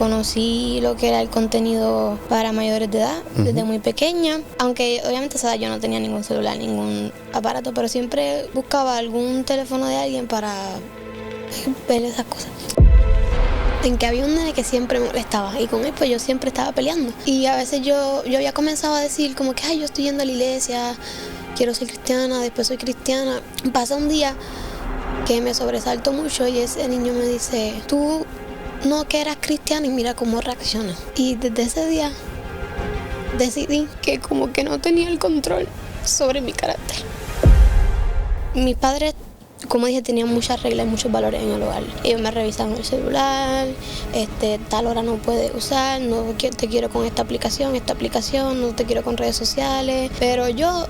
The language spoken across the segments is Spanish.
conocí lo que era el contenido para mayores de edad desde muy pequeña, aunque obviamente a esa edad yo no tenía ningún celular, ningún aparato, pero siempre buscaba algún teléfono de alguien para ver esas cosas. En que había un nene que siempre me molestaba y con él pues yo siempre estaba peleando. Y a veces yo había comenzado a decir como que yo estoy yendo a la iglesia, quiero ser cristiana, después soy cristiana. Pasa un día que me sobresaltó mucho y ese niño me dice, tú no que eras cristiana y mira cómo reacciona. Y desde ese día decidí que como que no tenía el control sobre mi carácter. Mis padres, como dije, tenían muchas reglas y muchos valores en el hogar. Ellos me revisaban el celular, tal hora no puedes usar, no te quiero con esta aplicación, no te quiero con redes sociales. Pero yo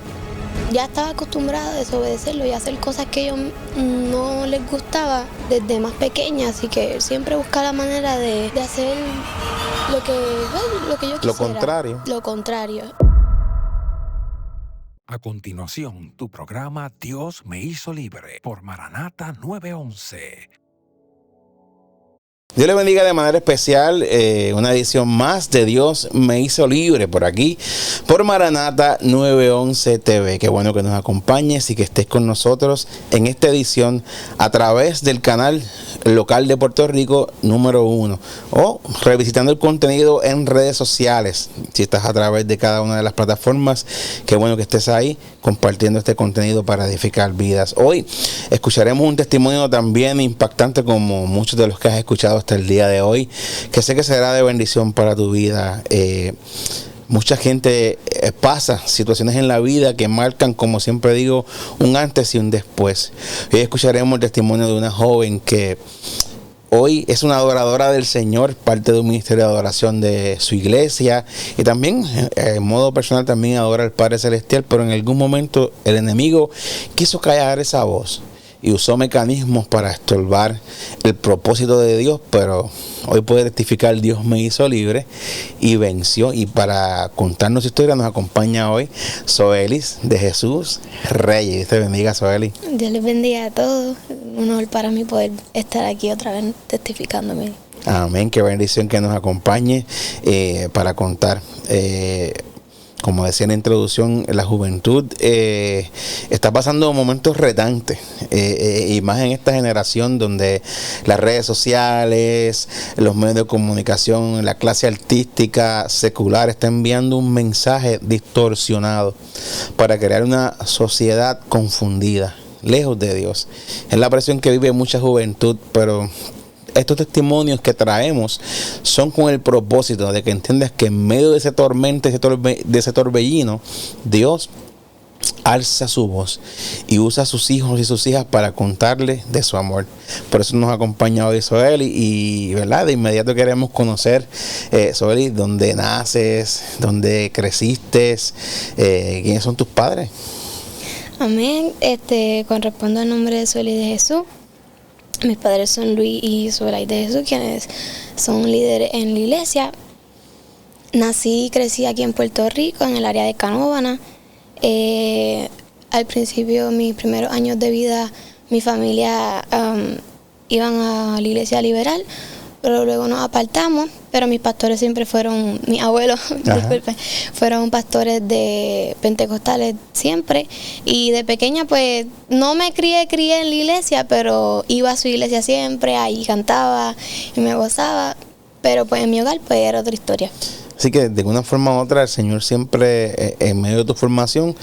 ya estaba acostumbrada a desobedecerlo y a hacer cosas que a ellos no les gustaba desde más pequeña, así que siempre buscaba la manera de hacer lo que yo quisiera. Lo contrario. A continuación, tu programa Dios me hizo libre por Maranata 911. Dios le bendiga de manera especial, una edición más de Dios me hizo libre por aquí, por Maranata 911 TV. Qué bueno que nos acompañes y que estés con nosotros en esta edición a través del canal local de Puerto Rico número 1 o revisitando el contenido en redes sociales. Si estás a través de cada una de las plataformas, qué bueno que estés ahí compartiendo este contenido para edificar vidas. Hoy escucharemos un testimonio también impactante como muchos de los que has escuchado hasta el día de hoy, que sé que será de bendición para tu vida. Mucha gente pasa situaciones en la vida que marcan, como siempre digo, un antes y un después. Hoy escucharemos el testimonio de una joven que hoy es una adoradora del Señor, parte de un ministerio de adoración de su iglesia y también en modo personal también adora al Padre Celestial, pero en algún momento el enemigo quiso callar esa voz y usó mecanismos para estorbar el propósito de Dios, pero hoy puede rectificar, Dios me hizo libre y venció. Y para contarnos su historia nos acompaña hoy Zoelis de Jesús Reyes. Dios te bendiga, Zoelis. Dios les bendiga a todos. Un honor para mí poder estar aquí otra vez testificándome. Amén, qué bendición que nos acompañe para contar. Como decía en la introducción, la juventud está pasando momentos retantes, y más en esta generación donde las redes sociales, los medios de comunicación, la clase artística secular está enviando un mensaje distorsionado para crear una sociedad confundida, lejos de Dios. Es la presión que vive mucha juventud, pero estos testimonios que traemos son con el propósito de que entiendas que en medio de ese tormento, de ese torbellino, Dios alza su voz y usa a sus hijos y sus hijas para contarles de su amor. Por eso nos acompaña hoy Zoeli y ¿verdad? De inmediato queremos conocer, Zoeli, dónde naces, dónde creciste, quiénes son tus padres. Amén. Correspondo al nombre de Zoeli de Jesús. Mis padres son Luis y Zoraida de Jesús, quienes son líderes en la iglesia. Nací y crecí aquí en Puerto Rico, en el área de Canóvana. Al principio, mis primeros años de vida, mi familia iban a la iglesia liberal, pero luego nos apartamos. Pero mis pastores siempre fueron, mis abuelos, disculpen, fueron pastores de pentecostales siempre. Y de pequeña pues no me crié en la iglesia, pero iba a su iglesia siempre, ahí cantaba y me gozaba. Pero pues en mi hogar pues era otra historia. Así que de una forma u otra el Señor siempre, en medio de tu formación,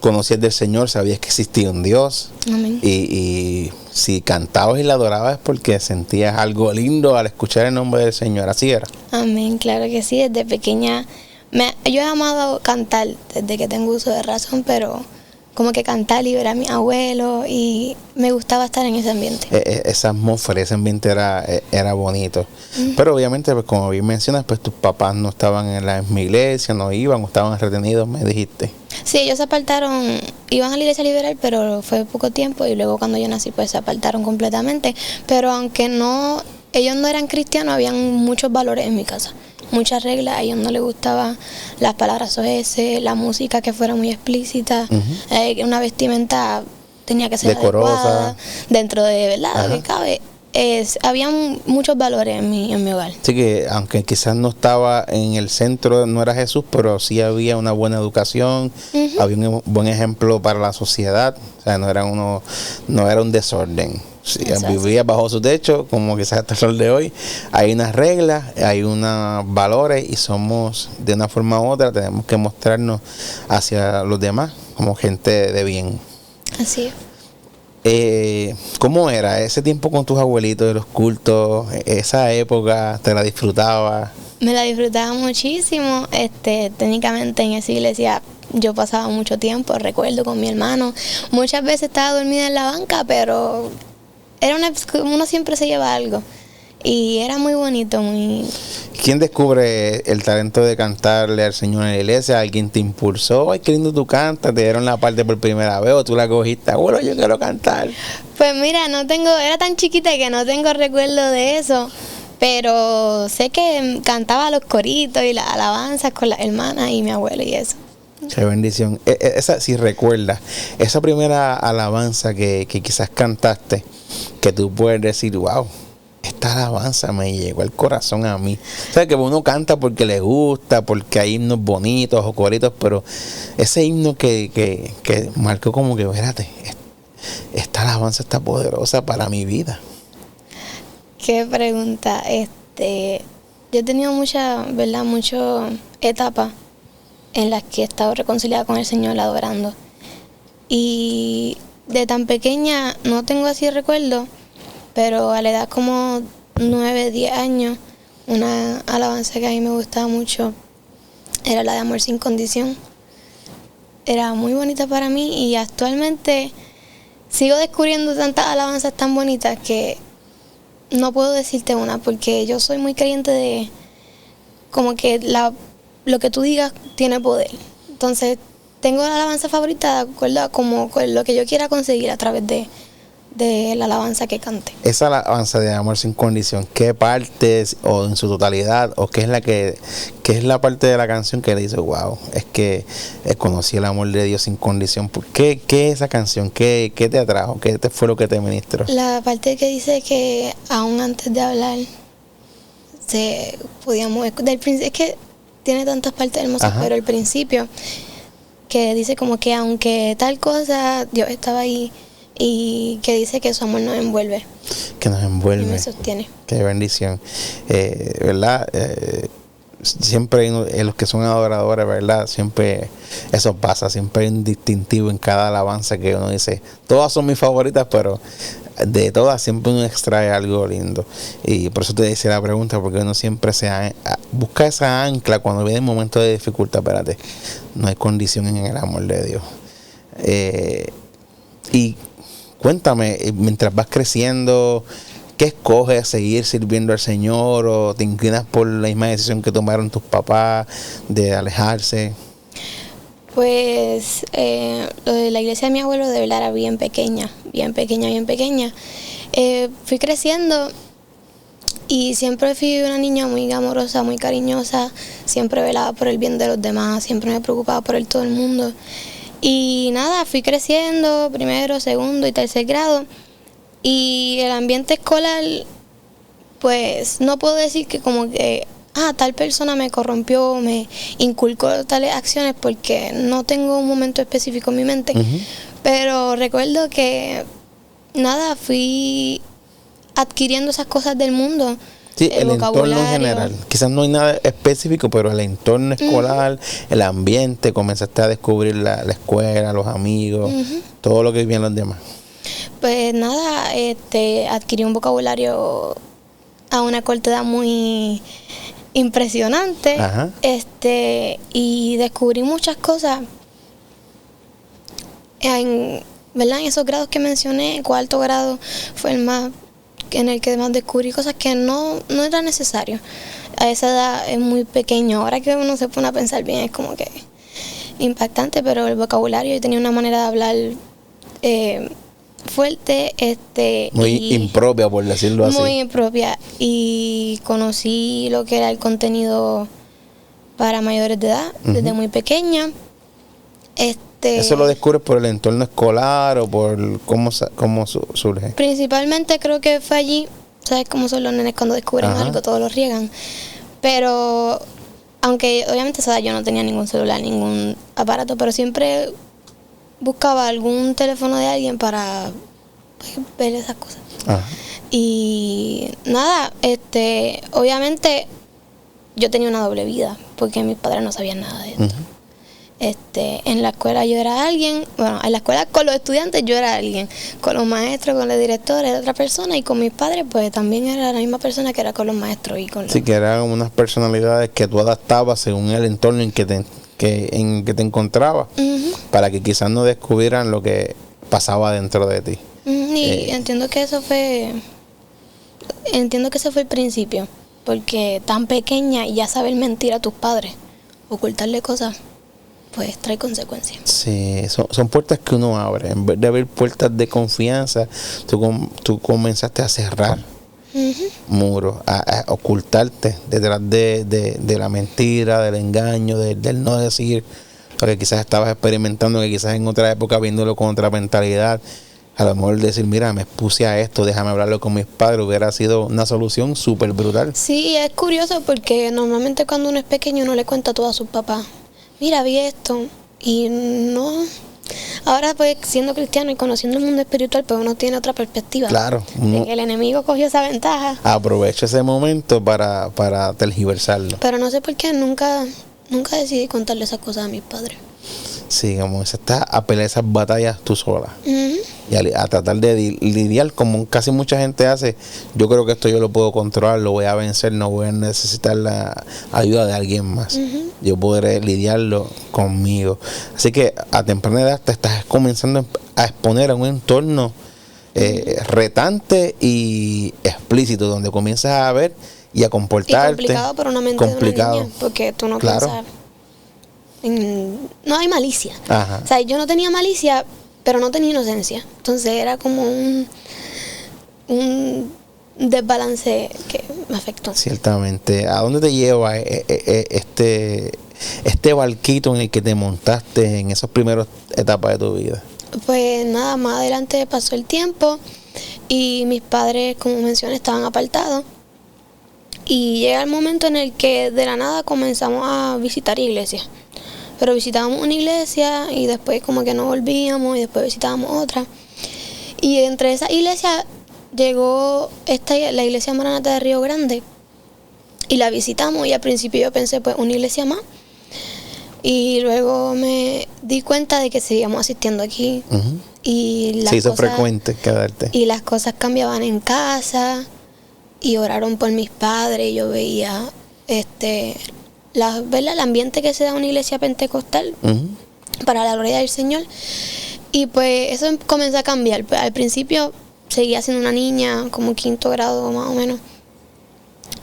conocías del Señor, sabías que existía un Dios. Amén. Y si cantabas y la adorabas es porque sentías algo lindo al escuchar el nombre del Señor. Así era. Amén, claro que sí. Desde pequeña yo he amado cantar desde que tengo uso de razón, pero como que cantar y ver a mi abuelo y me gustaba estar en ese ambiente. Esa atmósfera, ese ambiente era bonito. Pero obviamente, pues como bien mencionas, pues tus papás no estaban en la misma iglesia, no iban o estaban retenidos, me dijiste. Sí, ellos se apartaron, iban a la iglesia liberal, pero fue poco tiempo y luego cuando yo nací pues se apartaron completamente. Pero aunque ellos no eran cristianos, habían muchos valores en mi casa. Muchas reglas, a ellos no les gustaban las palabras soeces, la música que fuera muy explícita, una vestimenta tenía que ser decorosa, adecuada, dentro de verdad lo que cabe. había muchos valores en mi hogar. Así que aunque quizás no estaba en el centro, no era Jesús, pero sí había una buena educación, había un buen ejemplo para la sociedad, o sea, no era un desorden. Sí, vivía bajo su techo, como quizás hasta el sol de hoy. Hay unas reglas, hay unos valores y somos, de una forma u otra, tenemos que mostrarnos hacia los demás como gente de bien. Así es. ¿Cómo era ese tiempo con tus abuelitos de los cultos? Esa época, ¿te la disfrutabas? Me la disfrutaba muchísimo. Técnicamente en esa iglesia yo pasaba mucho tiempo, recuerdo, con mi hermano. Muchas veces estaba dormida en la banca, pero uno siempre se lleva algo. Y era muy bonito, muy... ¿Quién descubre el talento de cantarle al Señor en la iglesia? ¿Alguien te impulsó? Ay, qué lindo tú cantas. ¿Te dieron la parte por primera vez o tú la cogiste? Bueno, yo quiero cantar. Pues mira, era tan chiquita que no tengo recuerdo de eso. Pero sé que cantaba los coritos y las alabanzas con las hermanas y mi abuelo y eso. Qué bendición. Esa, si recuerdas, esa primera alabanza que quizás cantaste, que tú puedes decir, wow, esta alabanza me llegó al corazón a mí. O sea, que uno canta porque le gusta, porque hay himnos bonitos o coritos, pero ese himno que marcó como que, espérate, esta alabanza está poderosa para mi vida. Qué pregunta. Yo he tenido muchas etapas en las que he estado reconciliada con el Señor adorando. Y de tan pequeña no tengo así recuerdo, pero a la edad como 9, 10 años, una alabanza que a mí me gustaba mucho era la de Amor sin condición. Era muy bonita para mí y actualmente sigo descubriendo tantas alabanzas tan bonitas que no puedo decirte una, porque yo soy muy creyente de como que lo que tú digas tiene poder. Entonces tengo la alabanza favorita de acuerdo a como con lo que yo quiera conseguir a través de la alabanza que cante. Esa alabanza de Amor sin condición, ¿qué partes o en su totalidad o qué es la parte de la canción que le dice, wow, es que conocí el amor de Dios sin condición? ¿Qué es esa canción? ¿Qué te atrajo? ¿Qué fue lo que te ministró? La parte que dice que aún antes de hablar podíamos es que tiene tantas partes hermosas. Ajá. Pero el principio que dice como que aunque tal cosa, Dios estaba ahí. Y que dice que su amor nos envuelve. Que nos envuelve. Y me sostiene. Qué bendición. ¿Verdad? Siempre en los que son adoradores, ¿verdad? Siempre eso pasa. Siempre hay un distintivo en cada alabanza que uno dice. Todas son mis favoritas, pero de todas siempre uno extrae algo lindo. Y por eso te decía la pregunta, porque uno siempre busca esa ancla cuando viene un momento de dificultad. Espérate, no hay condición en el amor de Dios. Y cuéntame, mientras vas creciendo, ¿qué escoges? ¿Seguir sirviendo al Señor o te inclinas por la misma decisión que tomaron tus papás de alejarse? Pues lo de la iglesia de mi abuelo de verdad era bien pequeña. Fui creciendo y siempre fui una niña muy amorosa, muy cariñosa, siempre velaba por el bien de los demás, siempre me preocupaba por todo el mundo. Y nada, fui creciendo, primero, segundo y tercer grado. Y el ambiente escolar, pues no puedo decir que como que, tal persona me corrompió, me inculcó tales acciones, porque no tengo un momento específico en mi mente. Uh-huh. Pero recuerdo que, nada, fui adquiriendo esas cosas del mundo. Sí, el entorno en general. Quizás no hay nada específico, pero el entorno escolar, el ambiente, comenzaste a descubrir la escuela, los amigos, todo lo que vivían los demás. Pues nada, adquirí un vocabulario a una corta edad muy impresionante. Ajá. Y descubrí muchas cosas ¿verdad? En esos grados que mencioné. Cuarto grado fue el más en el que más descubrí cosas que no era necesario. A esa edad es muy pequeño. Ahora que uno se pone a pensar bien es como que impactante, pero el vocabulario, yo tenía una manera de hablar fuerte, muy impropia, por decirlo así. Muy impropia, y conocí lo que era el contenido para mayores de edad desde muy pequeña. ¿Eso lo descubres por el entorno escolar o por cómo surge? Principalmente creo que fue allí, ¿Sabes cómo son los nenes cuando descubren Ajá. algo? Todos lo riegan. Pero, aunque obviamente a esa edad yo no tenía ningún celular, ningún aparato, pero siempre buscaba algún teléfono de alguien para pues, ver esas cosas. Ajá. Y nada, obviamente yo tenía una doble vida, porque mis padres no sabían nada de esto. Ujú. En la escuela yo era alguien, bueno, en la escuela con los estudiantes yo era alguien, con los maestros, con los directores era otra persona, y con mis padres pues también era la misma persona que era con los maestros y con los... Sí, que eran unas personalidades que tú adaptabas según el entorno en que te encontrabas, Ujú, para que quizás no descubrieran lo que pasaba dentro de ti. ujú, y entiendo que ese fue el principio, porque tan pequeña y ya saber mentir a tus padres, ocultarle cosas, pues trae consecuencias. Sí, son puertas que uno abre. En vez de abrir puertas de confianza, tú comenzaste a cerrar Ujú. muros, a ocultarte detrás de la mentira, del engaño, del no decir lo que quizás estabas experimentando, que quizás en otra época viéndolo con otra mentalidad, a lo mejor decir, mira, me expuse a esto, déjame hablarlo con mis padres, hubiera sido una solución súper brutal. Sí, es curioso porque normalmente cuando uno es pequeño uno le cuenta todo a sus papás. Mira, vi esto y no... Ahora pues siendo cristiano y conociendo el mundo espiritual pues uno tiene otra perspectiva. Claro, De uno que el enemigo cogió esa ventaja. aprovecha ese momento para tergiversarlo. Pero no sé por qué nunca decidí contarle esas cosas a mis padres. Sí, como se está a pelear esas batallas tú sola. Ujú. Y a tratar de lidiar como casi mucha gente hace. Yo creo que esto yo lo puedo controlar, lo voy a vencer, no voy a necesitar la ayuda de alguien más. Yo podré lidiarlo conmigo. Así que a temprana edad te estás comenzando a exponer a un entorno retante y explícito, donde comienzas a ver y a Y comportarte. complicado por una mente de Complicado. una niña, porque tú no Claro. piensas no hay malicia. Ajá. O sea, yo no tenía malicia, pero no tenía inocencia. Entonces era como un desbalance que me afectó. Ciertamente. ¿A dónde te lleva este barquito en el que te montaste en esas primeras etapas de tu vida? Pues nada, más adelante pasó el tiempo y mis padres, como mencioné, estaban apartados. Y llega el momento en el que de la nada comenzamos a visitar iglesias. Pero visitábamos una iglesia y después como que no volvíamos y después visitábamos otra. Y entre esas iglesias llegó la iglesia Maranata de Río Grande y la visitamos, y al principio yo pensé pues una iglesia más. Y luego me di cuenta de que seguíamos asistiendo aquí. Ujú. Y las Se hizo cosas, frecuente quedarte. y las cosas cambiaban en casa y oraron por mis padres. Y yo veía ¿verdad? El ambiente que se da en una iglesia pentecostal Ujú. para la gloria del Señor. Y pues eso comenzó a cambiar. Pues, al principio seguía siendo una niña, como 5º grado más o menos.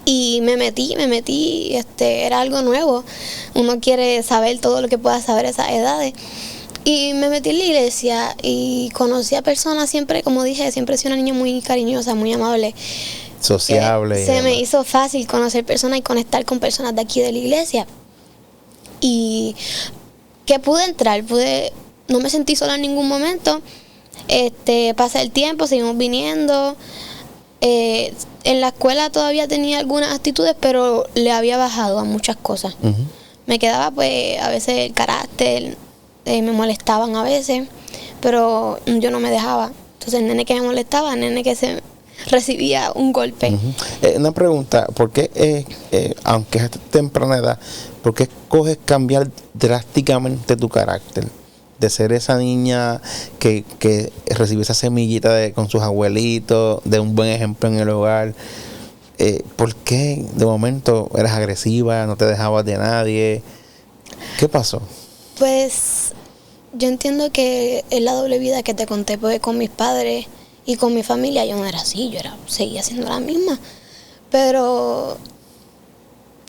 Y me metí, era algo nuevo. Uno quiere saber todo lo que pueda saber a esas edades. Y me metí en la iglesia y conocí a personas siempre, como dije, siempre he sido una niña muy cariñosa, muy amable. Sociable. y Se me demás. hizo fácil conocer personas y conectar con personas de aquí de la iglesia. Y que pude entrar, no me sentí sola en ningún momento. Pasa el tiempo, seguimos viniendo. En la escuela todavía tenía algunas actitudes, pero le había bajado a muchas cosas. Ujú. Me quedaba pues a veces el carácter, me molestaban a veces, pero yo no me dejaba. Entonces el nene que me molestaba, el nene que se recibía un golpe. Ujú. Una pregunta, ¿por qué, aunque es a temprana edad, por qué escoges cambiar drásticamente tu carácter? De ser esa niña que recibió esa semillita con sus abuelitos, de un buen ejemplo en el hogar. ¿Por qué de momento eras agresiva, no te dejabas de nadie? ¿Qué pasó? Pues yo entiendo que es la doble vida que te conté, porque con mis padres y con mi familia yo no era así, seguía siendo la misma. Pero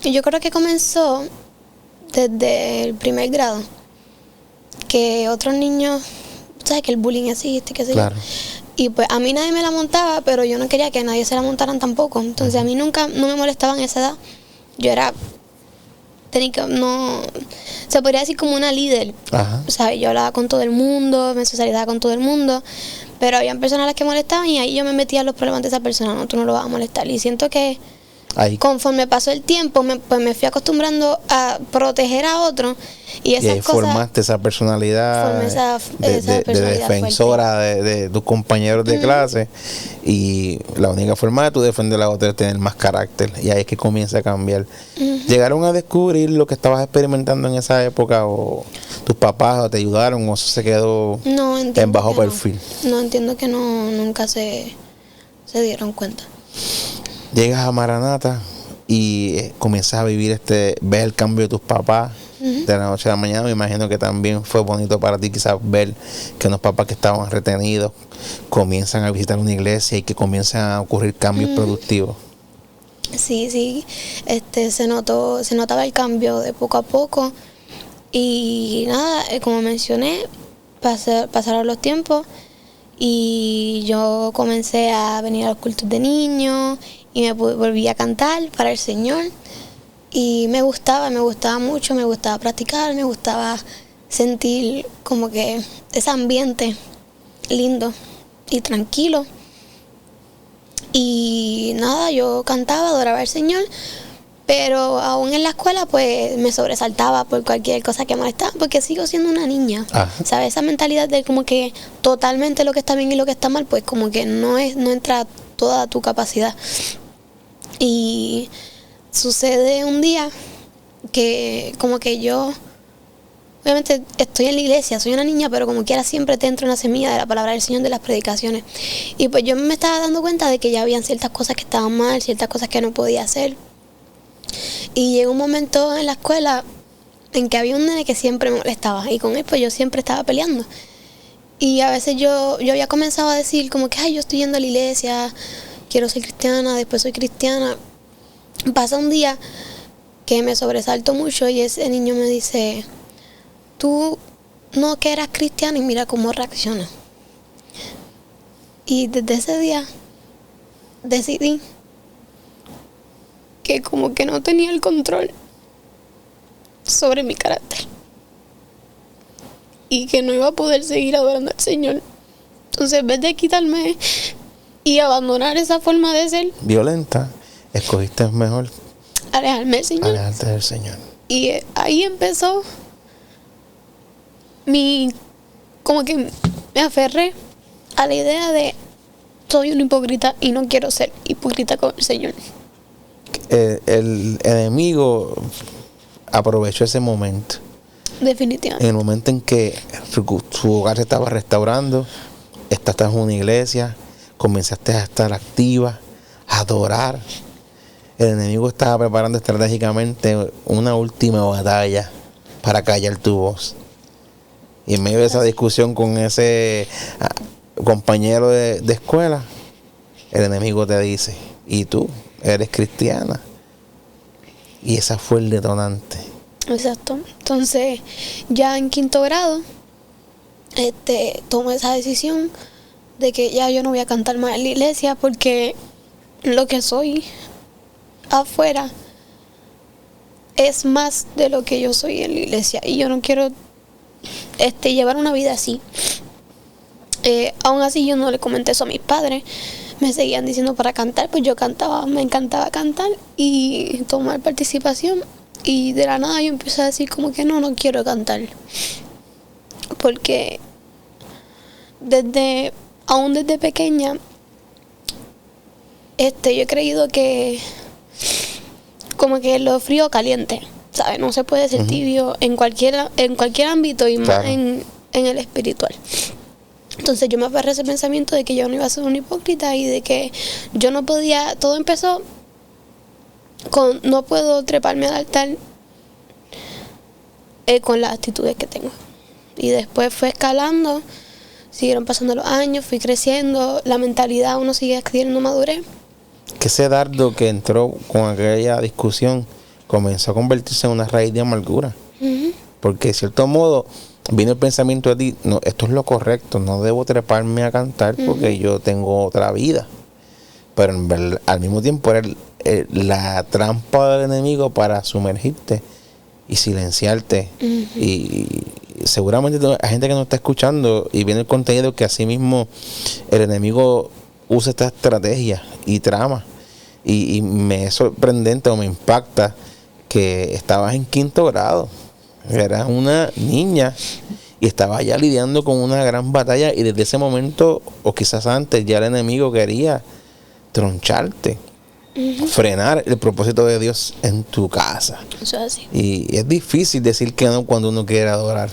yo creo que comenzó desde el primer grado, que otros niños, sabes que el bullying existe, qué sé yo. Claro. Y pues a mí nadie me la montaba, pero yo no quería que nadie se la montaran tampoco. Entonces a mí nunca, no me molestaban a esa edad. Yo se podría decir como una líder. Ajá. ¿Sabes? Yo hablaba con todo el mundo, me socializaba con todo el mundo. pero habían personas a las que molestaban y ahí yo me metía en los problemas de esa persona. No, tú no lo vas a molestar. Y siento que conforme pasó el tiempo, pues me fui acostumbrando a proteger a otro y esas ahí cosas. Formaste esa personalidad, esa de defensora de tus compañeros de clase, y la única forma de tú defender a la otra es tener más carácter, y ahí es que comienza a cambiar. ¿Llegaron a descubrir lo que estabas experimentando en esa época, o tus papás o te ayudaron, o eso se quedó en bajo perfil? No, entiendo que nunca se dieron cuenta. Llegas a Maranata y comienzas a vivir ves el cambio de tus papás de la noche a la mañana. Me imagino que también fue bonito para ti quizás ver que unos papás que estaban retenidos comienzan a visitar una iglesia y que comienzan a ocurrir cambios productivos. Sí, se notaba el cambio de poco a poco y nada, como mencioné, pasaron los tiempos y yo comencé a venir a los cultos de niños y me volví a cantar para el Señor y me gustaba mucho, me gustaba practicar, me gustaba sentir como que ese ambiente lindo y tranquilo. Y nada, yo cantaba, adoraba al Señor, pero aún en la escuela pues me sobresaltaba por cualquier cosa que molestaba, porque sigo siendo una niña. ¿Sabes? Esa mentalidad de como que totalmente lo que está bien y lo que está mal, pues como que no entra toda tu capacidad. Y sucede un día que como que yo, obviamente estoy en la iglesia, soy una niña, pero como quiera siempre te entra una semilla de la palabra del Señor, de las predicaciones. Y pues yo me estaba dando cuenta de que ya habían ciertas cosas que estaban mal, ciertas cosas que no podía hacer. Y llegó un momento en la escuela en que había un nene que siempre me molestaba y con él pues yo siempre estaba peleando. Y a veces yo había comenzado a decir como que, yo estoy yendo a la iglesia, quiero ser cristiana, después soy cristiana. Pasa un día que me sobresalto mucho y ese niño me dice, tú no que eras cristiana y mira cómo reacciona. Y desde ese día decidí que como que no tenía el control sobre mi carácter y que no iba a poder seguir adorando al Señor. Entonces, en vez de quitarme y abandonar esa forma de ser violenta, escogiste mejor alejarme del Señor. Alejarte del Señor. Y ahí empezó como que me aferré a la idea de soy un hipócrita y no quiero ser hipócrita con el Señor. El enemigo aprovechó ese momento. Definitivamente. En el momento en que su hogar se estaba restaurando, estás en una iglesia, comenzaste a estar activa, a adorar. El enemigo estaba preparando estratégicamente una última batalla para callar tu voz. Y en medio de esa discusión con ese compañero de escuela, el enemigo te dice, ¿y tú? Eres cristiana. Y esa fue el detonante. Exacto. Entonces, ya en 5º grado, tomé esa decisión de que ya yo no voy a cantar más en la iglesia porque lo que soy afuera es más de lo que yo soy en la iglesia y yo no quiero llevar una vida así. Aún así yo no le comenté eso a mis padres. Me seguían diciendo para cantar, pues yo cantaba, me encantaba cantar y tomar participación. Y de la nada yo empecé a decir como que no quiero cantar. Porque aún desde pequeña, yo he creído que como que lo frío o caliente, ¿sabes? No se puede ser tibio en cualquier ámbito y más en el espiritual. Entonces yo me aferré a ese pensamiento de que yo no iba a ser una hipócrita y de que yo no podía, todo empezó con no puedo treparme al altar con las actitudes que tengo. Y después fue escalando, siguieron pasando los años, fui creciendo, la mentalidad uno sigue adquiriendo madurez. Que ese dardo que entró con aquella discusión comenzó a convertirse en una raíz de amargura. Porque de cierto modo vino el pensamiento de ti, no, esto es lo correcto, no debo treparme a cantar porque yo tengo otra vida. Pero al mismo tiempo era la trampa del enemigo para sumergirte y silenciarte y seguramente hay gente que nos está escuchando y viene el contenido que así mismo el enemigo usa esta estrategia y trama. Y me es sorprendente o me impacta que estabas en 5º grado. Eras una niña y estabas ya lidiando con una gran batalla, y desde ese momento, o quizás antes, ya el enemigo quería troncharte, frenar el propósito de Dios en tu casa. Eso es así. Y es difícil decir que no cuando uno quiere adorar.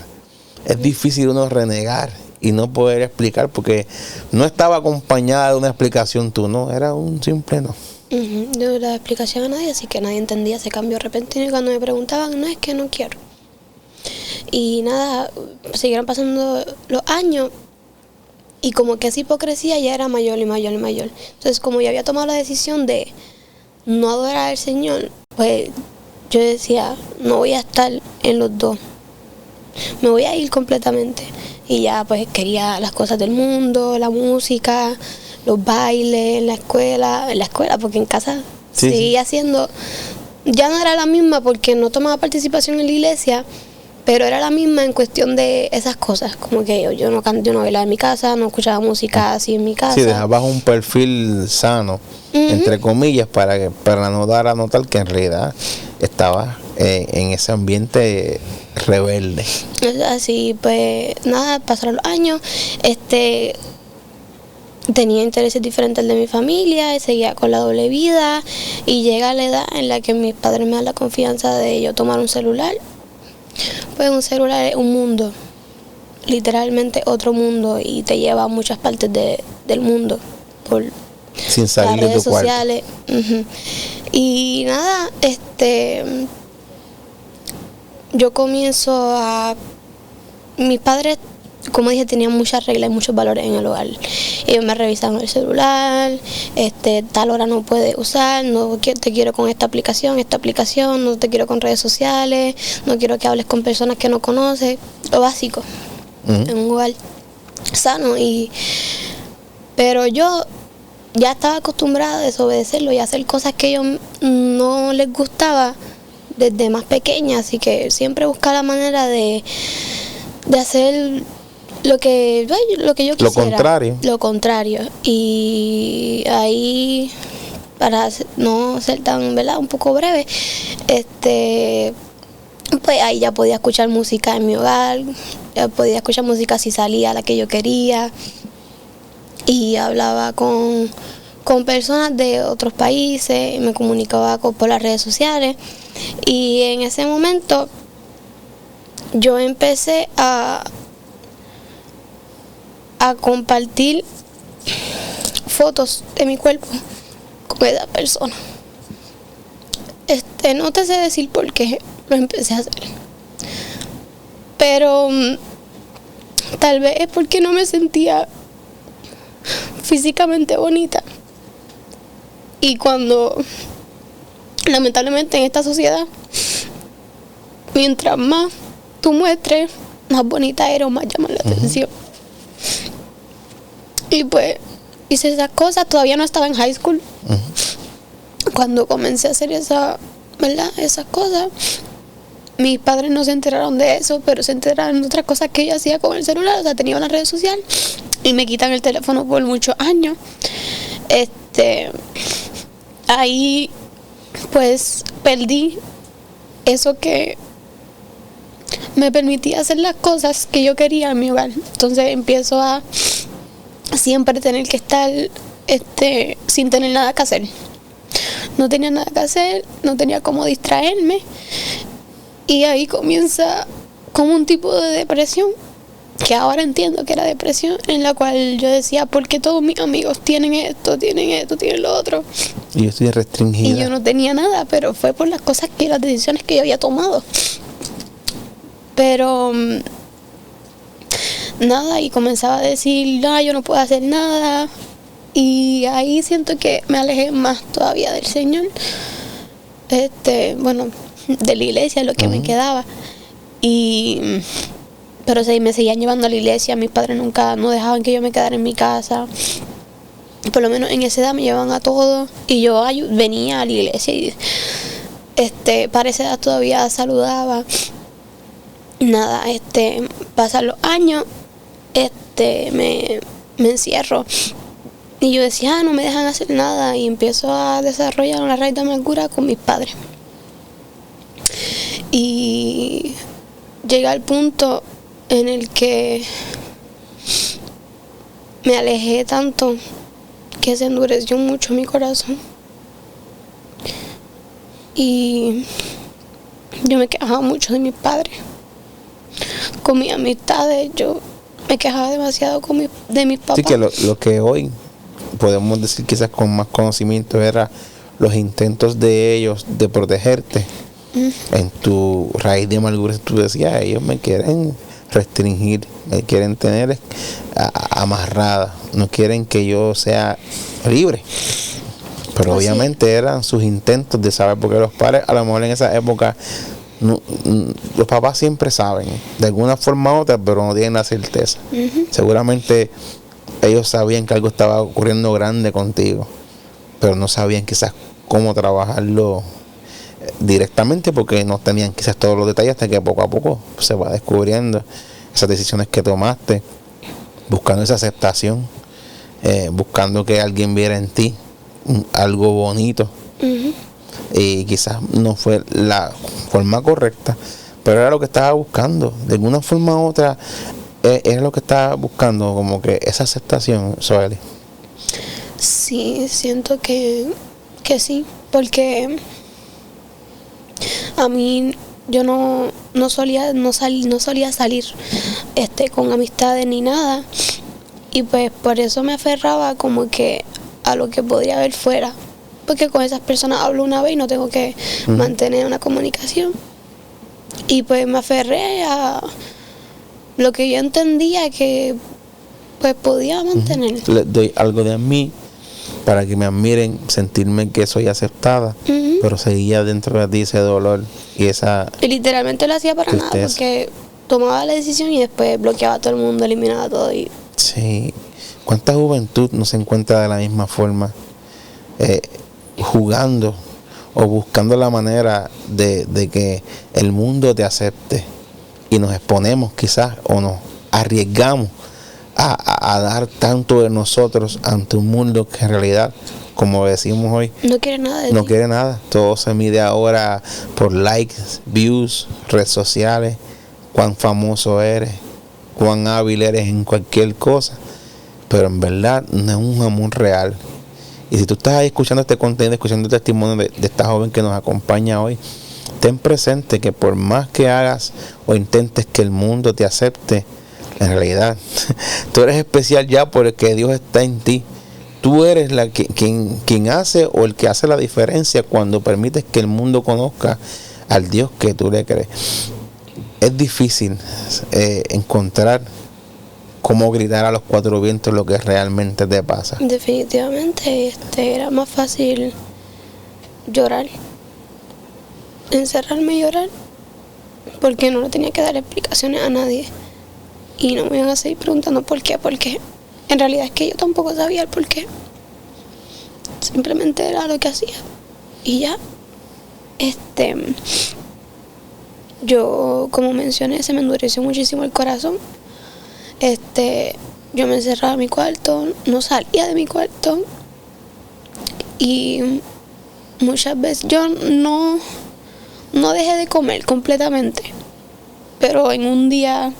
Es difícil uno renegar y no poder explicar, porque no estaba acompañada de una explicación tú, no, era un simple no. Yo no le daba explicación a nadie, así que nadie entendía ese cambio repentino, y cuando me preguntaban, no, es que no quiero. Y nada, siguieron pasando los años y como que esa hipocresía ya era mayor y mayor y mayor. Entonces, como yo había tomado la decisión de no adorar al Señor, pues yo decía, no voy a estar en los dos, me voy a ir completamente. Y ya pues quería las cosas del mundo, la música, los bailes, en la escuela, porque en casa seguía haciendo, ya no era la misma porque no tomaba participación en la iglesia, pero era la misma en cuestión de esas cosas, como que yo no bailaba en mi casa, no escuchaba música así en mi casa. Sí, dejabas un perfil sano, entre comillas, para no dar a notar que en realidad estabas en ese ambiente rebelde. Así, pues nada, pasaron los años, tenía intereses diferentes al de mi familia, seguía con la doble vida, y llega la edad en la que mis padres me dan la confianza de yo tomar un celular. Pues un celular es un mundo, literalmente otro mundo, y te lleva a muchas partes del mundo por sin salir las redes de tu sociales. Y nada, yo comienzo a... Mis padres, como dije, tenían muchas reglas y muchos valores en el hogar. Ellos me revisaban el celular, tal hora no puedes usar, no te quiero con esta aplicación, no te quiero con redes sociales, no quiero que hables con personas que no conoces, lo básico, en un hogar sano. Pero yo ya estaba acostumbrada a desobedecerlo y a hacer cosas que a ellos no les gustaba desde más pequeña, así que siempre buscaba la manera de hacer lo que yo quisiera. Lo contrario. Y ahí, para no ser tan, ¿verdad?, un poco breve, pues ahí ya podía escuchar música en mi hogar, ya podía escuchar música si salía la que yo quería, y hablaba con personas de otros países, me comunicaba por las redes sociales, y en ese momento yo empecé a compartir fotos de mi cuerpo con esa persona. No te sé decir por qué lo empecé a hacer, pero tal vez es porque no me sentía físicamente bonita, y cuando lamentablemente en esta sociedad, mientras más tú muestres, más bonita eres o más llamas la atención. Y pues hice esas cosas, todavía no estaba en high school. Cuando comencé a hacer esas cosas, mis padres no se enteraron de eso, pero se enteraron de otras cosas que yo hacía con el celular. O sea, tenía una red social y me quitan el teléfono por muchos años. Ahí pues perdí eso que me permitía hacer las cosas que yo quería en mi hogar. Entonces empiezo a siempre tener que estar sin tener nada que hacer. No tenía nada que hacer, no tenía cómo distraerme, y ahí comienza como un tipo de depresión, que ahora entiendo que era depresión, en la cual yo decía, ¿por qué todos mis amigos tienen esto, tienen lo otro? Y yo estoy restringida. Y yo no tenía nada, pero fue por las decisiones que yo había tomado. Pero nada, y comenzaba a decir, no, yo no puedo hacer nada, y ahí siento que me alejé más todavía del Señor, bueno, de la iglesia, lo que me quedaba, pero me seguían llevando a la iglesia. Mis padres nunca no dejaban que yo me quedara en mi casa, por lo menos en esa edad me llevaban a todo, y yo venía a la iglesia y para esa edad todavía saludaba. Nada, pasan los años, me encierro. Y yo decía, no me dejan hacer nada. Y empiezo a desarrollar una raíz de amargura con mis padres. Y llega el punto en el que me alejé tanto que se endureció mucho mi corazón. Y yo me quejaba mucho de mis padres. Con mis amistades, yo me quejaba demasiado de mis papás. Sí, que lo que hoy podemos decir quizás con más conocimiento era los intentos de ellos de protegerte. En tu raíz de amargura tú decías, ellos me quieren restringir, me quieren tener amarrada, no quieren que yo sea libre. Pero así obviamente eran sus intentos de saber, porque los padres a lo mejor en esa época los papás siempre saben de alguna forma u otra, pero no tienen la certeza. Seguramente ellos sabían que algo estaba ocurriendo grande contigo, pero no sabían quizás cómo trabajarlo directamente, porque no tenían quizás todos los detalles, hasta que poco a poco se va descubriendo esas decisiones que tomaste, buscando esa aceptación, buscando que alguien viera en ti algo bonito. Y quizás no fue la forma correcta, pero era lo que estaba buscando. De alguna forma u otra era lo que estaba buscando, como que esa aceptación, Zoely. Sí, siento que sí, porque a mí yo no solía salir con amistades ni nada, y pues por eso me aferraba como que a lo que podía haber fuera, porque con esas personas hablo una vez y no tengo que mantener una comunicación. Y pues me aferré a lo que yo entendía que pues podía mantener. Le doy algo de mí para que me admiren, sentirme que soy aceptada, pero seguía dentro de ti ese dolor y esa... Y literalmente lo hacía para tristeza. nada, porque tomaba la decisión y después bloqueaba a todo el mundo, eliminaba todo. Sí. ¿Cuánta juventud no se encuentra de la misma forma? Jugando o buscando la manera de que el mundo te acepte, y nos exponemos quizás o nos arriesgamos a dar tanto de nosotros ante un mundo que en realidad, como decimos hoy, no quiere nada de no ti. quiere nada. Todo se mide ahora por likes, views, redes sociales, cuán famoso eres, cuán hábil eres en cualquier cosa, pero en verdad no es un amor real. Y si tú estás ahí escuchando este contenido, escuchando el testimonio de esta joven que nos acompaña hoy, ten presente que por más que hagas o intentes que el mundo te acepte, en realidad tú eres especial ya porque Dios está en ti. Tú eres quien hace, o el que hace la diferencia cuando permites que el mundo conozca al Dios que tú le crees. Es difícil encontrar cómo gritar a los cuatro vientos lo que realmente te pasa. Definitivamente era más fácil llorar, encerrarme y llorar, porque no le tenía que dar explicaciones a nadie y no me iban a seguir preguntando por qué. En realidad es que yo tampoco sabía el por qué, simplemente era lo que hacía y ya. Yo, como mencioné, se me endureció muchísimo el corazón. Yo me encerraba en mi cuarto, no salía de mi cuarto, y muchas veces yo no dejé de comer completamente, pero en un día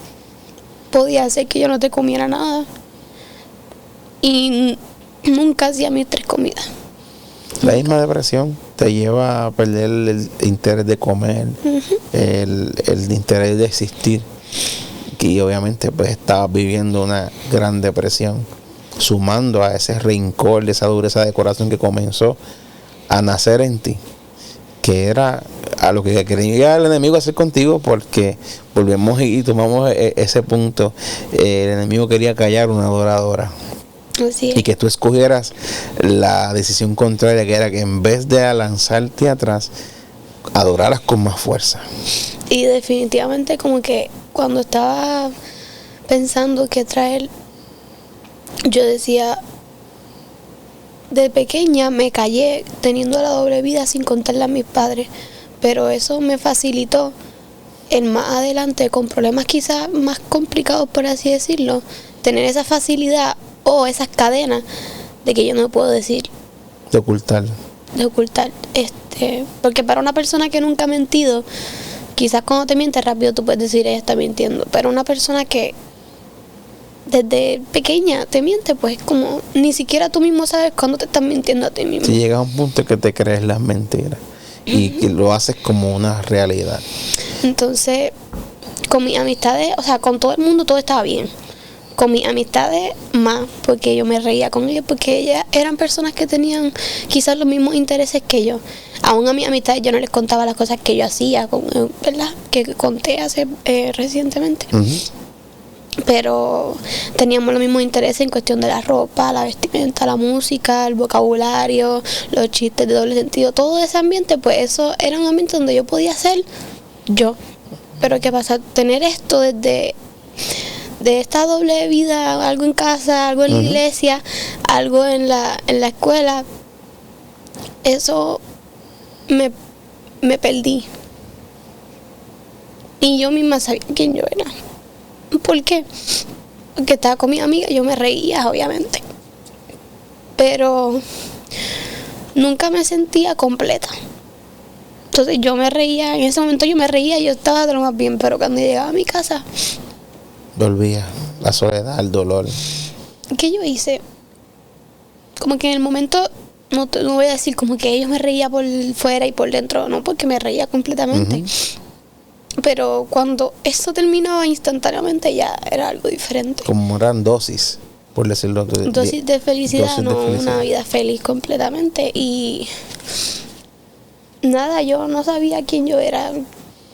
podía ser que yo no te comiera nada, y nunca hacía mis 3 comidas. La misma depresión te lleva a perder el interés de comer, el interés de existir. Y obviamente pues estabas viviendo una gran depresión, sumando a ese rencor, esa dureza de corazón que comenzó a nacer en ti, que era a lo que quería el enemigo hacer contigo, porque volvemos y tomamos ese punto. El enemigo quería callar una adoradora. Así es. Y que tú escogieras la decisión contraria, que era que en vez de lanzarte atrás, adoraras con más fuerza. Y definitivamente, como que cuando estaba pensando qué traer, yo decía, de pequeña me callé teniendo la doble vida sin contarle a mis padres, pero eso me facilitó el más adelante, con problemas quizás más complicados, por así decirlo, tener esa facilidad o esas cadenas de que yo no puedo decir. De ocultar. Porque para una persona que nunca ha mentido, quizás cuando te mientes rápido tú puedes decir ella está mintiendo, pero una persona que desde pequeña te miente, pues como ni siquiera tú mismo sabes cuándo te estás mintiendo a ti mismo. Si llegas a un punto que te crees las mentiras y que lo haces como una realidad. Entonces, con mis amistades, o sea, con todo el mundo todo estaba bien. Con mis amistades más, porque yo me reía con ellas, porque ellas eran personas que tenían quizás los mismos intereses que yo. Aún a mis amistades yo no les contaba las cosas que yo hacía, ¿verdad? Que conté hace recientemente. Pero teníamos los mismos intereses en cuestión de la ropa, la vestimenta, la música, el vocabulario, los chistes de doble sentido. Todo ese ambiente, pues eso era un ambiente donde yo podía ser yo. Pero ¿qué pasa? Tener esto de esta doble vida, algo en casa, algo en la iglesia, algo en la escuela, eso me perdí. Y yo misma sabía quién yo era. ¿Por qué? Porque estaba con mi amiga, yo me reía, obviamente. Pero nunca me sentía completa. Entonces yo me reía, en ese momento yo me reía y yo estaba de lo más bien, pero cuando llegaba a mi casa... Volvía la soledad, el dolor. ¿Qué yo hice? Como que en el momento, no voy a decir como que yo me reía por fuera y por dentro, no, porque me reía completamente. Pero cuando eso terminaba instantáneamente ya era algo diferente. Como eran dosis, por decirlo. Dosis de felicidad, dosis de no felicidad. una vida feliz completamente. Y nada, yo no sabía quién yo era.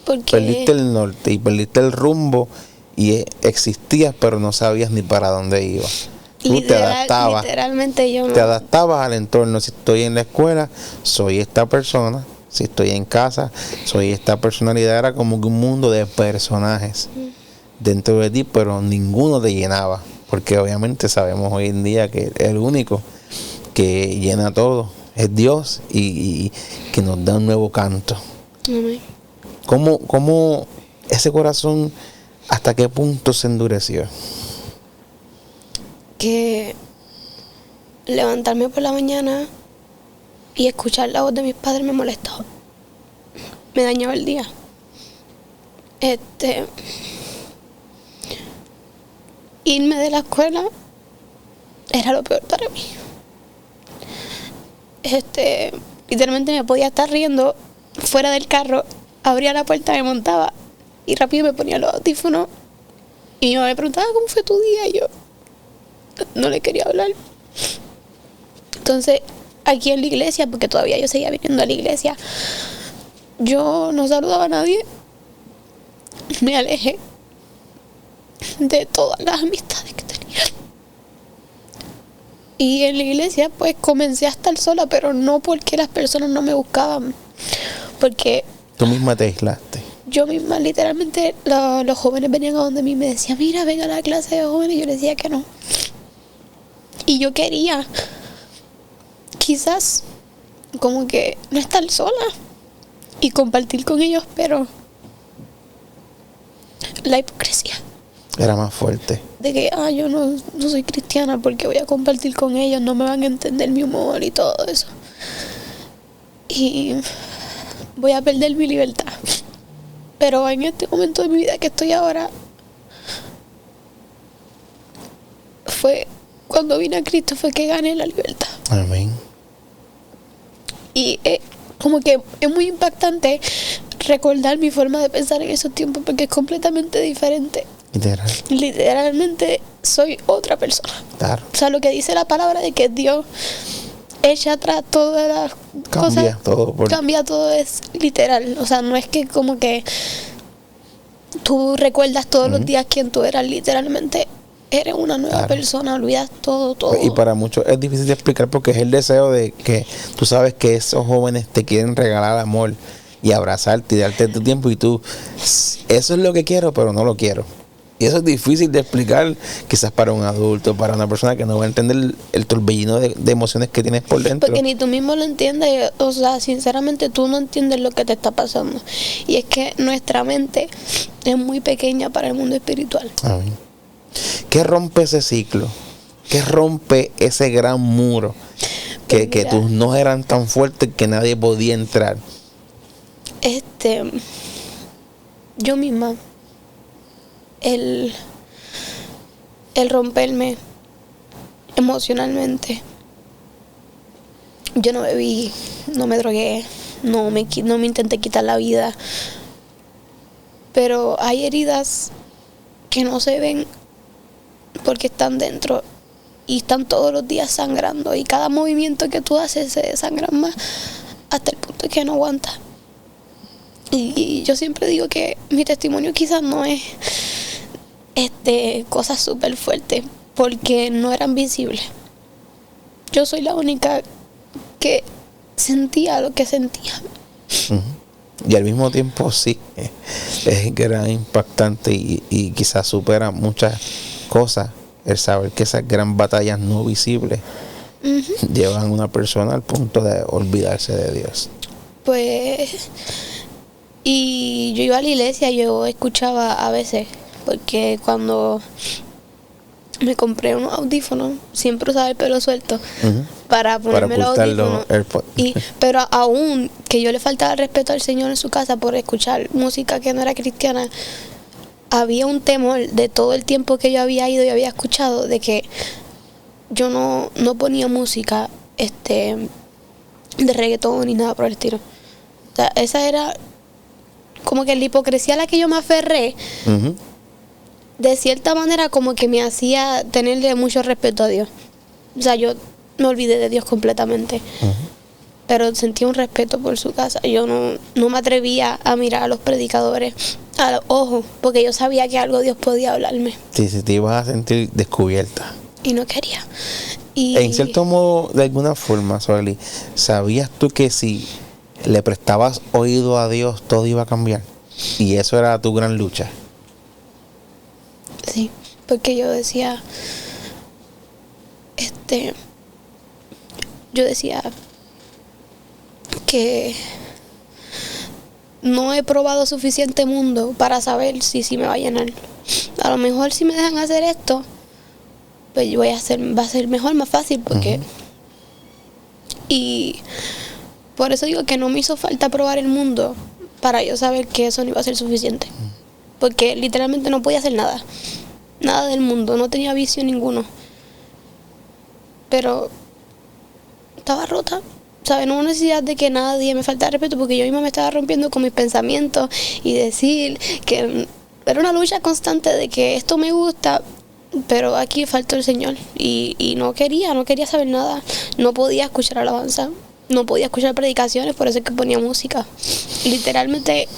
Porque Perdiste el norte y perdiste el rumbo y existías, pero no sabías ni para dónde ibas. Tú te adaptabas. Literalmente yo no. Te adaptabas al entorno. Si estoy en la escuela, soy esta persona. Si estoy en casa, soy esta personalidad. Era como que un mundo de personajes dentro de ti, pero ninguno te llenaba. Porque obviamente sabemos hoy en día que el único que llena todo es Dios y que nos da un nuevo canto. Amén. ¿Cómo ese corazón, hasta qué punto se endureció? Que levantarme por la mañana y escuchar la voz de mis padres me molestaba. Me dañaba el día. Irme de la escuela era lo peor para mí. Literalmente me podía estar riendo fuera del carro, abría la puerta, me montaba y rápido me ponía los audífonos y mi mamá me preguntaba cómo fue tu día y yo no le quería hablar. Entonces, aquí en la iglesia, porque todavía yo seguía viniendo a la iglesia, yo no saludaba a nadie. Me alejé de todas las amistades que tenía. Y en la iglesia, pues, comencé a estar sola, pero no porque las personas no me buscaban. Porque Tú misma te aislaste. yo misma, literalmente, los jóvenes venían a donde mí y me decían, mira, venga a la clase de jóvenes. Y yo les decía que no. Y yo quería, quizás, como que no estar sola y compartir con ellos, pero la hipocresía Era más fuerte. de que yo no soy cristiana porque voy a compartir con ellos, no me van a entender mi humor y todo eso, y voy a perder mi libertad. Pero en este momento de mi vida que estoy ahora, fue cuando vine a Cristo, fue que gané la libertad. Amén. Y como que es muy impactante recordar mi forma de pensar en esos tiempos, porque es completamente diferente. Literal. Literalmente soy otra persona. Claro. O sea, lo que dice la palabra de que Dios echa atrás todas las Cambia cosas, todo. cambia todo, es literal. O sea, no es que como que tú recuerdas todos los días quién tú eras, literalmente eres una nueva persona, olvidas todo. Y para muchos es difícil de explicar porque es el deseo de que tú sabes que esos jóvenes te quieren regalar amor y abrazarte y darte tu tiempo y tú, eso es lo que quiero, pero no lo quiero. Y eso es difícil de explicar, quizás para un adulto, para una persona que no va a entender el torbellino de emociones que tienes por dentro. Porque ni tú mismo lo entiendes, o sea, sinceramente tú no entiendes lo que te está pasando. Y es que nuestra mente es muy pequeña para el mundo espiritual. Amén. ¿Qué rompe ese ciclo? ¿Qué rompe ese gran muro? Que tus no eran tan fuertes que nadie podía entrar. Yo misma, el romperme emocionalmente. Yo no bebí, no me drogué, no me intenté quitar la vida. Pero hay heridas que no se ven porque están dentro y están todos los días sangrando. Y cada movimiento que tú haces se desangran más hasta el punto que no aguantas. Y yo siempre digo que mi testimonio quizás no es cosas súper fuertes porque no eran visibles. Yo soy la única que sentía lo que sentía. Y al mismo tiempo sí, es gran impactante y quizás supera muchas cosas el saber que esas gran batallas no visibles llevan a una persona al punto de olvidarse de Dios. Pues, y yo iba a la iglesia, yo escuchaba a veces, porque cuando me compré unos audífonos, siempre usaba el pelo suelto para ponerme los audífonos. Pero aún que yo le faltaba el respeto al Señor en su casa por escuchar música que no era cristiana, había un temor de todo el tiempo que yo había ido y había escuchado de que yo no ponía música de reggaetón ni nada por el estilo. O sea, esa era como que la hipocresía a la que yo me aferré. De cierta manera como que me hacía tenerle mucho respeto a Dios. O sea, yo me olvidé de Dios completamente. Pero sentía un respeto por su casa. Yo no me atrevía a mirar a los predicadores a los ojos, porque yo sabía que algo Dios podía hablarme. Sí, te ibas a sentir descubierta. Y no quería. En cierto modo, de alguna forma, Soeli, ¿sabías tú que si le prestabas oído a Dios, todo iba a cambiar? Y eso era tu gran lucha. Sí, porque yo decía, que no he probado suficiente mundo para saber si me va a llenar. A lo mejor si me dejan hacer esto, pues va a ser mejor, más fácil, porque y por eso digo que no me hizo falta probar el mundo para yo saber que eso no iba a ser suficiente. Porque literalmente no podía hacer nada del mundo, no tenía vicio ninguno. Pero estaba rota, ¿sabes? No hubo necesidad de que nadie me faltara respeto, porque yo misma me estaba rompiendo con mis pensamientos y decir que era una lucha constante de que esto me gusta, pero aquí faltó el Señor. Y no quería saber nada. No podía escuchar alabanza, no podía escuchar predicaciones, por eso es que ponía música. Literalmente,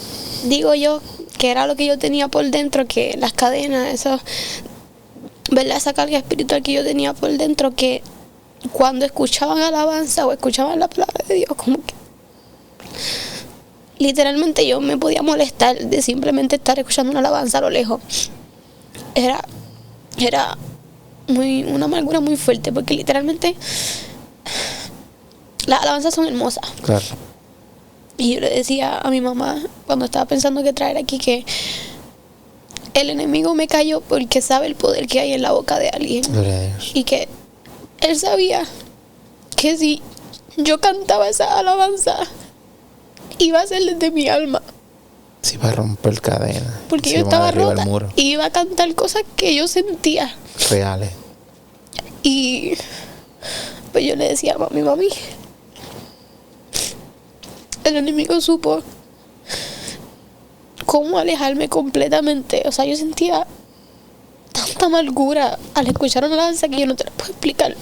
digo yo, que era lo que yo tenía por dentro, que las cadenas, eso, ¿verdad? Esa carga espiritual que yo tenía por dentro, que cuando escuchaban alabanza o escuchaban la palabra de Dios, como que literalmente yo me podía molestar de simplemente estar escuchando una alabanza a lo lejos. Era una amargura muy fuerte, porque literalmente las alabanzas son hermosas. Claro. Y yo le decía a mi mamá, cuando estaba pensando que traer aquí, que el enemigo me cayó porque sabe el poder que hay en la boca de alguien. Gloria a Dios. Y que él sabía que si yo cantaba esa alabanza, iba a ser desde mi alma. Se iba a romper cadenas. Porque yo estaba rota y iba a cantar cosas que yo sentía. Reales. Y pues yo le decía, mami, el enemigo supo cómo alejarme completamente. O sea, yo sentía tanta amargura al escuchar una alabanza que yo no te la puedo explicar.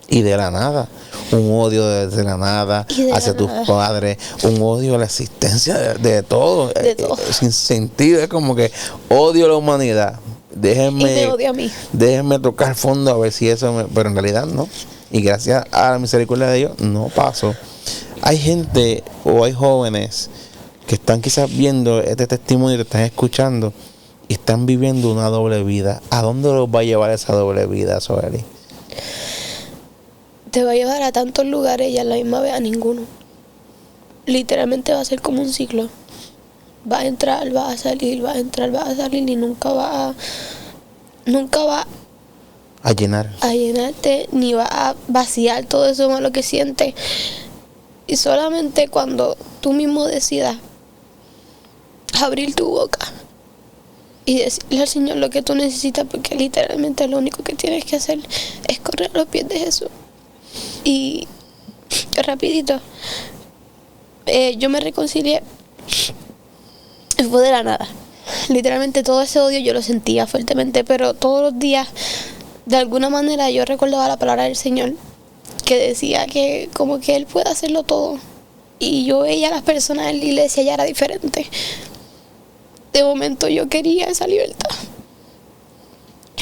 Y de la nada, un odio desde la nada hacia tus padres, un odio a la existencia de todo. De todo. Sin sentido, es como que odio a la humanidad. Y me odio a mí. Déjenme tocar fondo a ver si eso pero en realidad no. Y gracias a la misericordia de Dios no pasó. Hay gente o hay jóvenes que están quizás viendo este testimonio y te están escuchando y están viviendo una doble vida. ¿A dónde los va a llevar esa doble vida, Zoeli? Te va a llevar a tantos lugares y a la misma vez a ninguno. Literalmente va a ser como un ciclo. Va a entrar, va a salir, va a entrar, va a salir y nunca va A llenar. a llenarte ni va a vaciar todo eso malo que sientes. Y solamente cuando tú mismo decidas abrir tu boca y decirle al Señor lo que tú necesitas, porque literalmente lo único que tienes que hacer es correr a los pies de Jesús. Y rapidito, yo me reconcilié, fue de la nada. Literalmente todo ese odio yo lo sentía fuertemente, pero todos los días de alguna manera yo recordaba la palabra del Señor que decía que como que Él puede hacerlo todo. Y yo veía a las personas en la iglesia y ya era diferente. De momento yo quería esa libertad.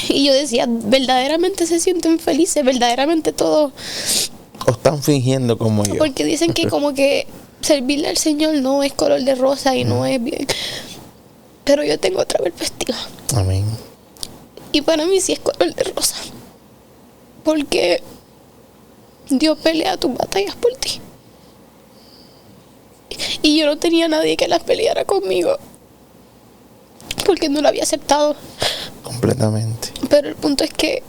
Y yo decía, verdaderamente se sienten felices, verdaderamente todo. ¿O están fingiendo como yo? Porque dicen que como que servirle al Señor no es color de rosa y no es bien. Pero yo tengo otra perspectiva. Amén. Y para mí sí es color de rosa. Porque Dios pelea tus batallas por ti. Y yo no tenía nadie que las peleara conmigo. Porque no lo había aceptado. Completamente. Pero el punto es que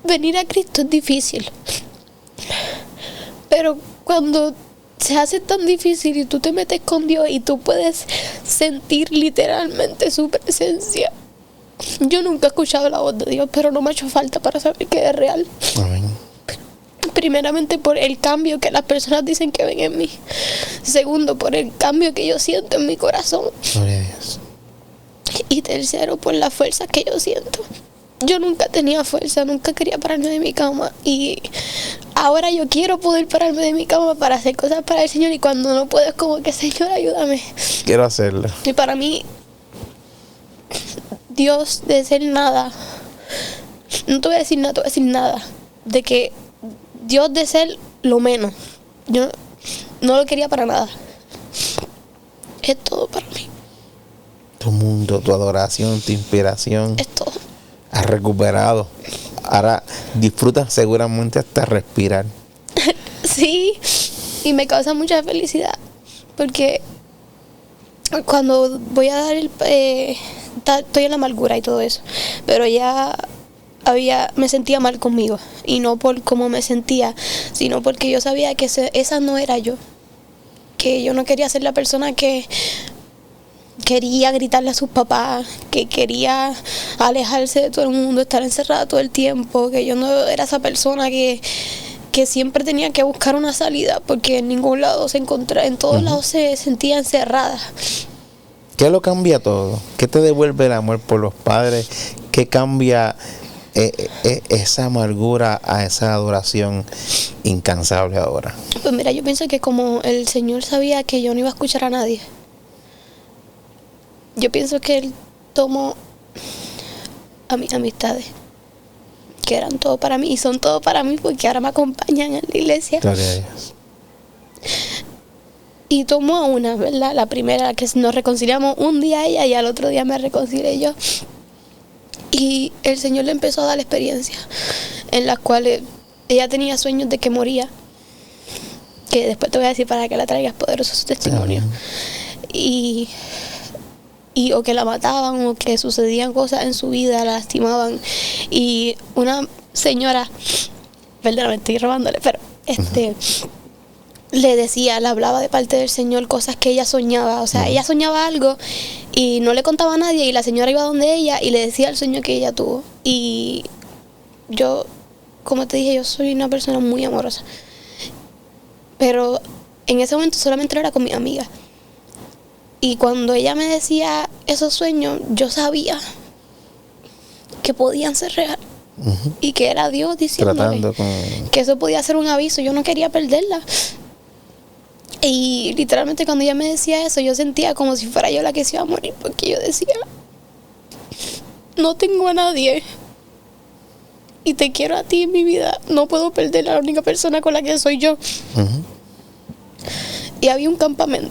venir a Cristo es difícil. Pero cuando se hace tan difícil y tú te metes con Dios y tú puedes sentir literalmente su presencia. Yo nunca he escuchado la voz de Dios, pero no me ha hecho falta para saber que es real. Amén. Primeramente por el cambio que las personas dicen que ven en mí. Segundo, por el cambio que yo siento en mi corazón. Gloria a Dios. Y tercero, por la fuerza que yo siento. Yo nunca tenía fuerza, nunca quería pararme de mi cama. Y ahora yo quiero poder pararme de mi cama para hacer cosas para el Señor. Y cuando no puedo es como que, Señor, ayúdame. Quiero hacerlo. Y para mí, Dios de ser nada, no te voy a decir nada, te voy a decir nada. De que Dios de ser lo menos, yo no lo quería para nada. Es todo para mí. Tu mundo, tu adoración, tu inspiración. Es todo. Has recuperado. Ahora disfrutas seguramente hasta respirar. Sí, y me causa mucha felicidad. Porque cuando voy a dar estoy en la amargura y todo eso. Pero ya me sentía mal conmigo. Y no por cómo me sentía, sino porque yo sabía que esa no era yo. Que yo no quería ser la persona que quería gritarle a sus papás, que quería alejarse de todo el mundo, estar encerrada todo el tiempo, que yo no era esa persona que siempre tenía que buscar una salida, porque en ningún lado se encontraba, en todos lados se sentía encerrada. ¿Qué lo cambia todo? ¿Qué te devuelve el amor por los padres? ¿Qué cambia esa amargura a esa adoración incansable ahora? Pues mira, yo pienso que como el Señor sabía que yo no iba a escuchar a nadie, yo pienso que Él tomó a mis amistades, que eran todo para mí, y son todo para mí porque ahora me acompañan en la iglesia. Gloria a Dios. Y tomó a una, ¿verdad? La primera, que nos reconciliamos un día ella y al otro día me reconcilié yo. Y el Señor le empezó a dar experiencias en las cuales ella tenía sueños de que moría, que después te voy a decir para que la traigas poderoso su testimonio. Y o que la mataban o que sucedían cosas en su vida, la lastimaban. Y una señora, perdón, me estoy robándole, pero le hablaba de parte del Señor cosas que ella soñaba. O sea, ella soñaba algo y no le contaba a nadie, y la señora iba donde ella y le decía el sueño que ella tuvo. Y yo, como te dije, yo soy una persona muy amorosa, pero en ese momento solamente era con mi amiga. Y cuando ella me decía esos sueños, yo sabía que podían ser real. Y que era Dios diciéndome que eso podía ser un aviso. Yo no quería perderla. Y literalmente cuando ella me decía eso, yo sentía como si fuera yo la que se iba a morir. Porque yo decía, no tengo a nadie y te quiero a ti en mi vida. No puedo perder a la única persona con la que soy yo. Y había un campamento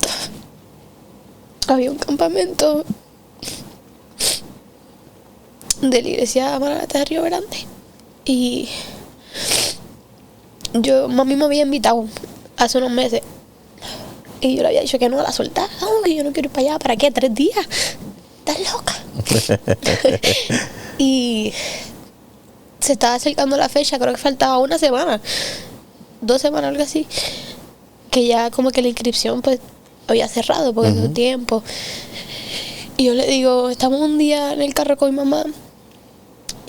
de la iglesia Maranata de Río Grande. Y mami me había invitado hace unos meses. Y yo le había dicho que no la soltara, que yo no quiero ir para allá. ¿Para qué? 3 días. ¿Estás loca? Y se estaba acercando la fecha, creo que faltaba 1 semana, 2 semanas, algo así. Que ya como que la inscripción pues había cerrado porque no tiempo. Y yo le digo, estamos un día en el carro con mi mamá.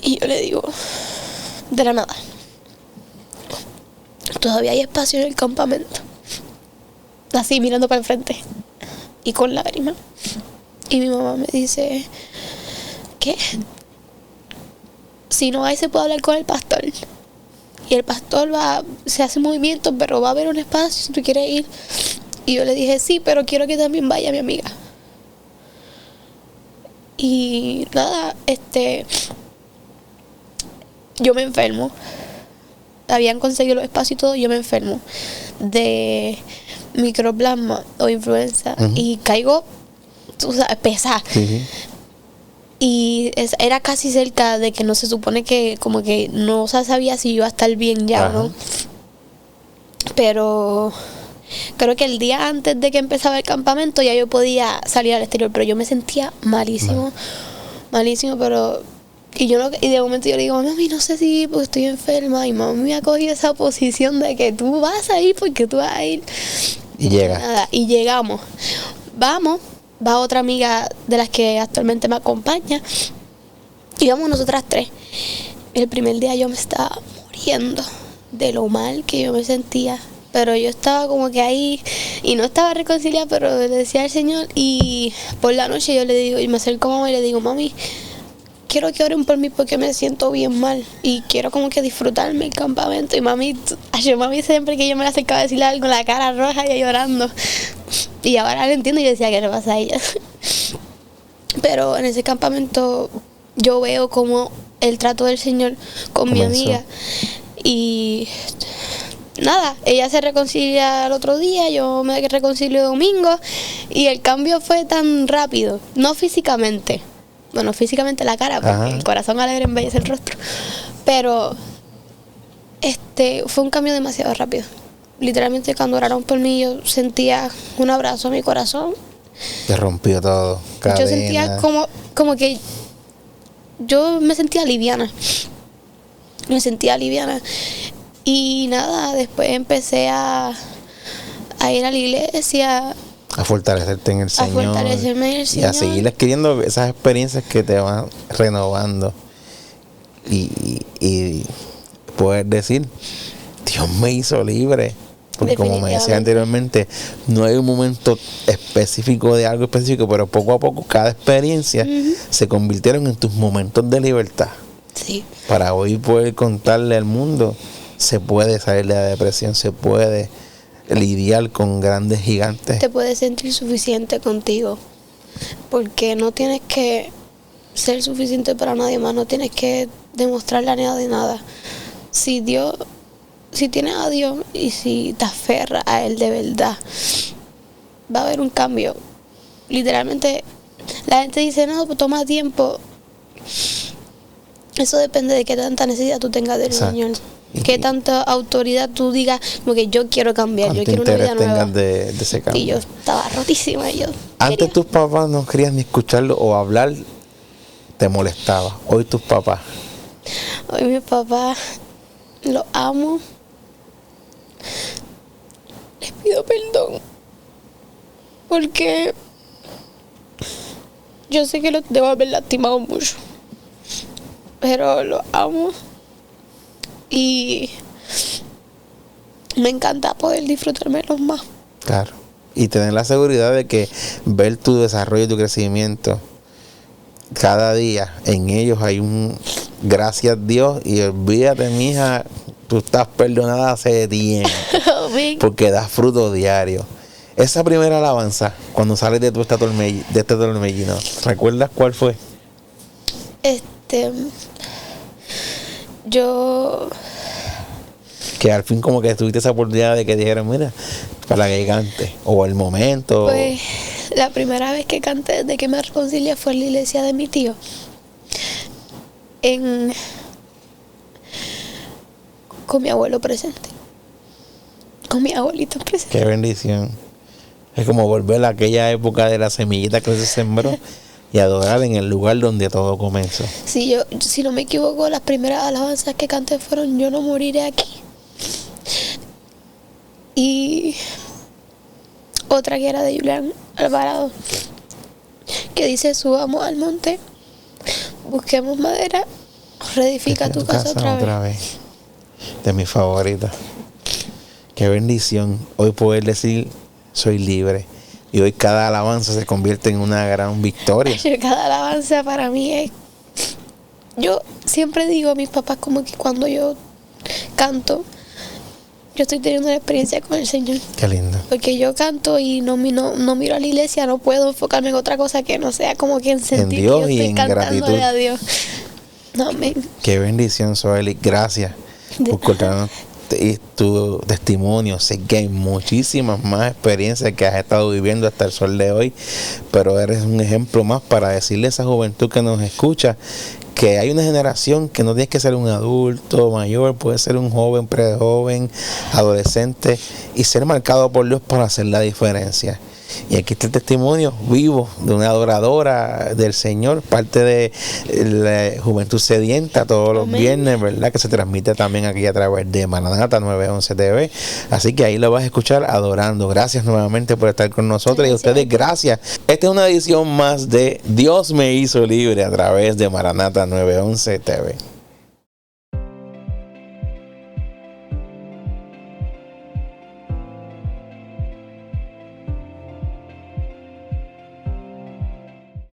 Y yo le digo, de la nada, todavía hay espacio en el campamento. Así mirando para el frente y con lágrimas. Y mi mamá me dice, ¿qué? Si no hay, se puede hablar con el pastor. Y el pastor se hace movimientos, pero va a haber un espacio si tú quieres ir. Y yo le dije, sí, pero quiero que también vaya mi amiga. Y nada, yo me enfermo. Habían conseguido los espacios y todo, yo me enfermo de microplasma o influenza. Y caigo, tú sabes, pesada. Y era casi cerca de que no se supone que como que no se sabía si iba a estar bien ya, ¿no? Pero creo que el día antes de que empezaba el campamento ya yo podía salir al exterior, pero yo me sentía malísimo, pero y de momento yo le digo, mami, no sé si porque estoy enferma, y mami me ha cogido esa posición de que tú vas a ir porque tú vas a ir. Y llega. Nada, y llegamos. Va otra amiga de las que actualmente me acompaña. Y vamos nosotras 3. El primer día yo me estaba muriendo de lo mal que yo me sentía. Pero yo estaba como que ahí y no estaba reconciliada, pero le decía al Señor. Y por la noche yo le digo, y me acerco a mamá y le digo, mami, quiero que oren por mí porque me siento bien mal y quiero como que disfrutarme el campamento. Y mami siempre que yo me la acercaba a decirle algo, la cara roja y llorando. Y ahora lo entiendo y yo decía, ¿qué le pasa a ella? Pero en ese campamento yo veo como el trato del Señor con mi amiga. Y nada, ella se reconcilia el otro día, yo me reconcilio el domingo. Y el cambio fue tan rápido, no físicamente. Bueno, físicamente la cara, porque el corazón alegre embellece el rostro. Pero fue un cambio demasiado rápido. Literalmente cuando oraron por mí yo sentía un abrazo a mi corazón. Te rompió todo. Cadena. Yo sentía como que yo me sentía liviana. Y nada, después empecé a ir a la iglesia. A fortalecerte en el Señor. A fortalecerme en el Señor. Y a seguir adquiriendo esas experiencias que te van renovando. Y poder decir, Dios me hizo libre. Porque como me decía anteriormente, no hay un momento específico de algo específico, pero poco a poco cada experiencia se convirtieron en tus momentos de libertad. Sí. Para hoy poder contarle al mundo, se puede salir de la depresión, se puede lidiar con grandes gigantes. Te puedes sentir suficiente contigo, porque no tienes que ser suficiente para nadie más, no tienes que demostrarle a nadie nada. Si tienes a Dios y si te aferras a Él de verdad, va a haber un cambio. Literalmente, la gente dice, no, pues toma tiempo. Eso depende de qué tanta necesidad tú tengas del Señor. Qué tanta autoridad tú digas, como que yo quiero cambiar, yo quiero una vida nueva. De ese cambio. Y yo estaba rotísima. Antes tus papás no querías ni escucharlo o hablar, te molestaba. Hoy tus papás. Hoy mis papás los amo. Les pido perdón. Porque yo sé que los debo haber lastimado mucho. Pero los amo. Y me encanta poder disfrutármelos más. Claro. Y tener la seguridad de que ver tu desarrollo y tu crecimiento cada día, en ellos hay un gracias Dios, y olvídate, mija, tú estás perdonada hace tiempo. Porque das fruto diario. Esa primera alabanza, cuando sales de este torbellino, ¿recuerdas cuál fue? Yo... Que al fin como que tuviste esa oportunidad de que dijeran, mira, para que cante, o el momento. Pues la primera vez que canté desde que me reconcilié fue en la iglesia de mi tío. con mi abuelo presente, con mi abuelito presente. Qué bendición. Es como volver a aquella época de la semillita que se sembró y adorar en el lugar donde todo comenzó. Sí, si no me equivoco, las primeras alabanzas que canté fueron Yo no moriré aquí. Y otra que era de Julián Alvarado, que dice: subamos al monte, busquemos madera, reedifica tu casa otra vez. De mis favoritas. Qué bendición hoy poder decir soy libre. Y hoy cada alabanza se convierte en una gran victoria. Cada alabanza para mí es... Yo siempre digo a mis papás como que cuando yo canto, yo estoy teniendo una experiencia con el Señor. Qué lindo. Porque yo canto y no miro a la iglesia, no puedo enfocarme en otra cosa que no sea como que en sentir Dios que yo y estoy en cantándole gratitud. a Dios. Amén. Qué bendición, Zoely. Gracias por contarnos tu testimonio. Sé que hay muchísimas más experiencias que has estado viviendo hasta el sol de hoy, pero eres un ejemplo más para decirle a esa juventud que nos escucha que hay una generación que no tienes que ser un adulto mayor, puede ser un joven, prejoven, adolescente y ser marcado por Dios para hacer la diferencia. Y aquí está el testimonio vivo de una adoradora del Señor, parte de la Juventud Sedienta todos los viernes, ¿verdad? Que se transmite también aquí a través de Maranata 911 TV. Así que ahí lo vas a escuchar adorando. Gracias nuevamente por estar con nosotros. Gracias. Y a ustedes, gracias. Esta es una edición más de Dios me hizo libre a través de Maranata 911 TV.